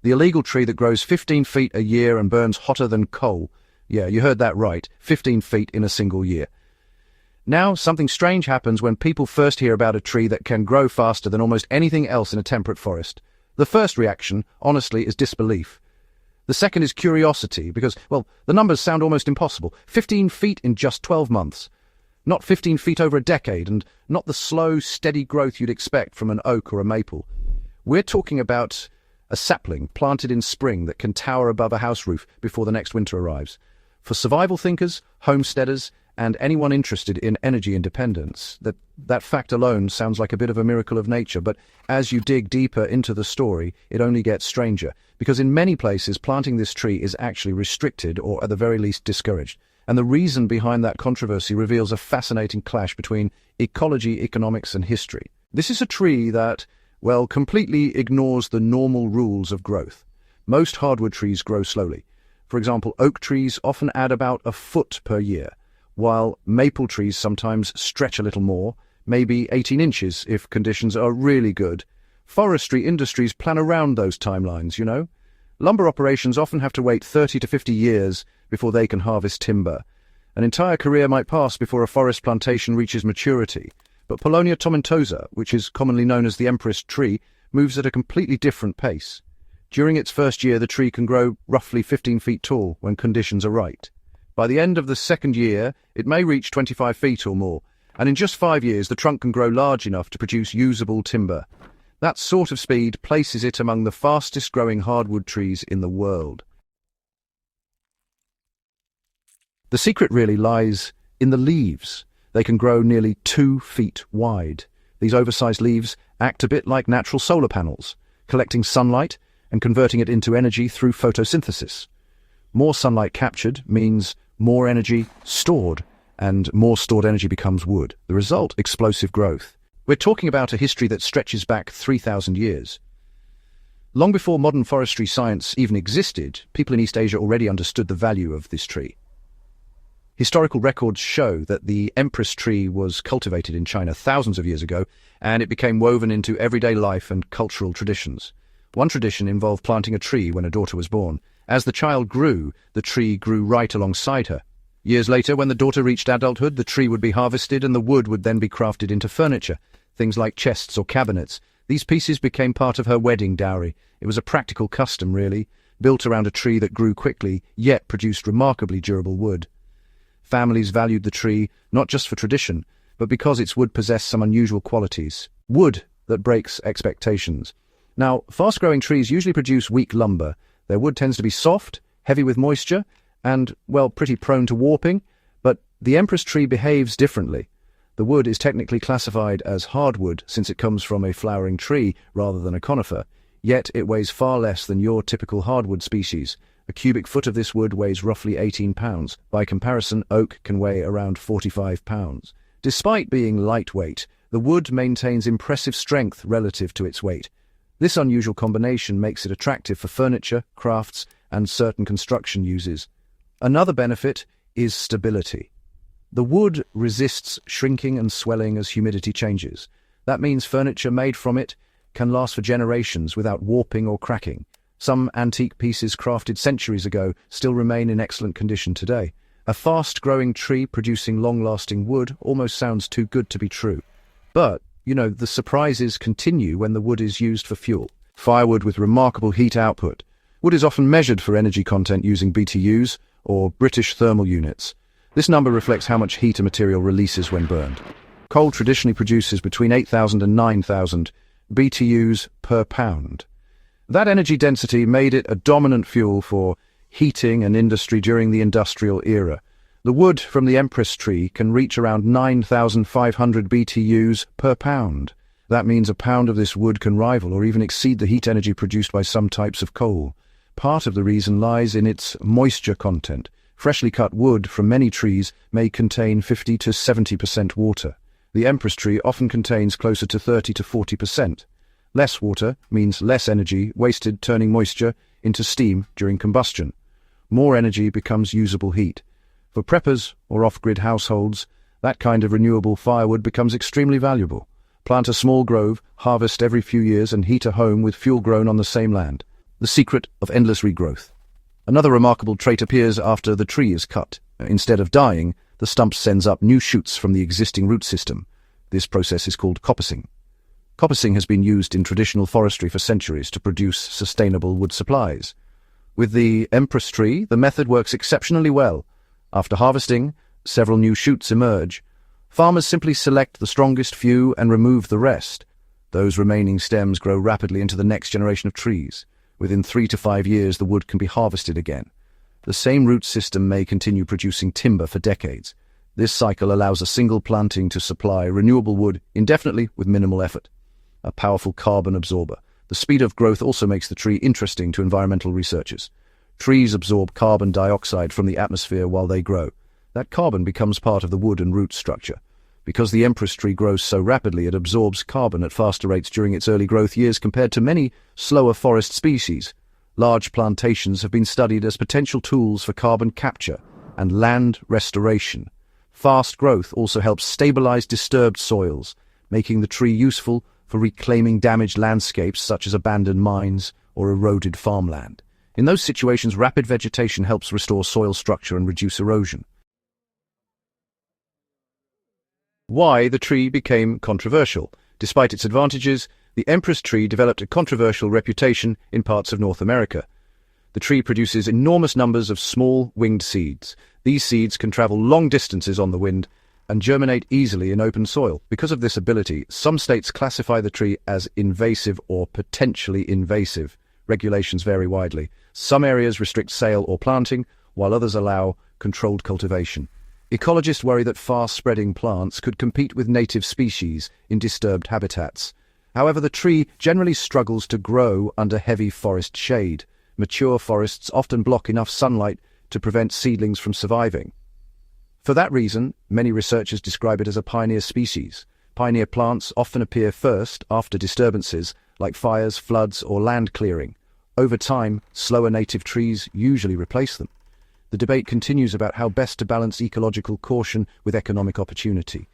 The illegal tree that grows 15 feet a year and burns hotter than coal. Yeah, you heard that right, 15 feet in a single year. Now, something strange happens when people first hear about a tree that can grow faster than almost anything else in a temperate forest. The first reaction, honestly, is disbelief. The second is curiosity, because, well, the numbers sound almost impossible. 15 feet in just 12 months. Not 15 feet over a decade, and not the slow, steady growth you'd expect from an oak or a maple. We're talking about a sapling planted in spring that can tower above a house roof before the next winter arrives. For survival thinkers, homesteaders, and anyone interested in energy independence, that fact alone sounds like a bit of a miracle of nature, but as you dig deeper into the story, it only gets stranger, because in many places planting this tree is actually restricted or at the very least discouraged. And the reason behind that controversy reveals a fascinating clash between ecology, economics, and history. This is a tree that, well, completely ignores the normal rules of growth. Most hardwood trees grow slowly. For example, oak trees often add about a foot per year, while maple trees sometimes stretch a little more, maybe 18 inches if conditions are really good. Forestry industries plan around those timelines, you know. Lumber operations often have to wait 30 to 50 years before they can harvest timber. An entire career might pass before a forest plantation reaches maturity. But Paulownia tomentosa, which is commonly known as the Empress Tree, moves at a completely different pace. During its first year, the tree can grow roughly 15 feet tall when conditions are right. By the end of the second year, it may reach 25 feet or more, and in just 5 years, the trunk can grow large enough to produce usable timber. That sort of speed places it among the fastest-growing hardwood trees in the world. The secret really lies in the leaves. They can grow nearly 2 feet wide. These oversized leaves act a bit like natural solar panels, collecting sunlight and converting it into energy through photosynthesis. More sunlight captured means more energy stored, and more stored energy becomes wood. The result, explosive growth. We're talking about a history that stretches back 3,000 years. Long before modern forestry science even existed, people in East Asia already understood the value of this tree. Historical records show that the Empress tree was cultivated in China thousands of years ago, and it became woven into everyday life and cultural traditions. One tradition involved planting a tree when a daughter was born. As the child grew, the tree grew right alongside her. Years later, when the daughter reached adulthood, the tree would be harvested and the wood would then be crafted into furniture, things like chests or cabinets. These pieces became part of her wedding dowry. It was a practical custom, really, built around a tree that grew quickly, yet produced remarkably durable wood. Families valued the tree not just for tradition, but because its wood possessed some unusual qualities. Wood that breaks expectations. Now, fast-growing trees usually produce weak lumber. Their wood tends to be soft, heavy with moisture, and, well, pretty prone to warping, but the Empress tree behaves differently. The wood is technically classified as hardwood since it comes from a flowering tree rather than a conifer, yet it weighs far less than your typical hardwood species. A cubic foot of this wood weighs roughly 18 pounds. By comparison, oak can weigh around 45 pounds. Despite being lightweight, the wood maintains impressive strength relative to its weight. This unusual combination makes it attractive for furniture, crafts, and certain construction uses. Another benefit is stability. The wood resists shrinking and swelling as humidity changes. That means furniture made from it can last for generations without warping or cracking. Some antique pieces crafted centuries ago still remain in excellent condition today. A fast-growing tree producing long-lasting wood almost sounds too good to be true. But, you know, the surprises continue when the wood is used for fuel. Firewood with remarkable heat output. Wood is often measured for energy content using BTUs, or British thermal units. This number reflects how much heat a material releases when burned. Coal traditionally produces between 8,000 and 9,000 BTUs per pound. That energy density made it a dominant fuel for heating and industry during the industrial era. The wood from the Empress tree can reach around 9,500 BTUs per pound. That means a pound of this wood can rival or even exceed the heat energy produced by some types of coal. Part of the reason lies in its moisture content. Freshly cut wood from many trees may contain 50 to 70% water. The Empress tree often contains closer to 30 to 40%. Less water means less energy wasted turning moisture into steam during combustion. More energy becomes usable heat. For preppers or off-grid households, that kind of renewable firewood becomes extremely valuable. Plant a small grove, harvest every few years, and heat a home with fuel grown on the same land. The secret of endless regrowth. Another remarkable trait appears after the tree is cut. Instead of dying, the stump sends up new shoots from the existing root system. This process is called coppicing. Coppicing has been used in traditional forestry for centuries to produce sustainable wood supplies. With the Empress Tree, the method works exceptionally well. After harvesting, several new shoots emerge. Farmers simply select the strongest few and remove the rest. Those remaining stems grow rapidly into the next generation of trees. Within 3 to 5 years, the wood can be harvested again. The same root system may continue producing timber for decades. This cycle allows a single planting to supply renewable wood indefinitely with minimal effort. A powerful carbon absorber. The speed of growth also makes the tree interesting to environmental researchers. Trees absorb carbon dioxide from the atmosphere while they grow. That carbon becomes part of the wood and root structure. Because the Empress Tree grows so rapidly, it absorbs carbon at faster rates during its early growth years compared to many slower forest species. Large plantations have been studied as potential tools for carbon capture and land restoration. Fast growth also helps stabilize disturbed soils, making the tree useful for reclaiming damaged landscapes such as abandoned mines or eroded farmland. In those situations, rapid vegetation helps restore soil structure and reduce erosion. Why the tree became controversial. Despite its advantages, the Empress Tree developed a controversial reputation in parts of North America. The tree produces enormous numbers of small, winged seeds. These seeds can travel long distances on the wind and germinate easily in open soil. Because of this ability, some states classify the tree as invasive or potentially invasive. Regulations vary widely. Some areas restrict sale or planting, while others allow controlled cultivation. Ecologists worry that fast-spreading plants could compete with native species in disturbed habitats. However, the tree generally struggles to grow under heavy forest shade. Mature forests often block enough sunlight to prevent seedlings from surviving. For that reason, many researchers describe it as a pioneer species. Pioneer plants often appear first after disturbances like fires, floods, or land clearing. Over time, slower native trees usually replace them. The debate continues about how best to balance ecological caution with economic opportunity.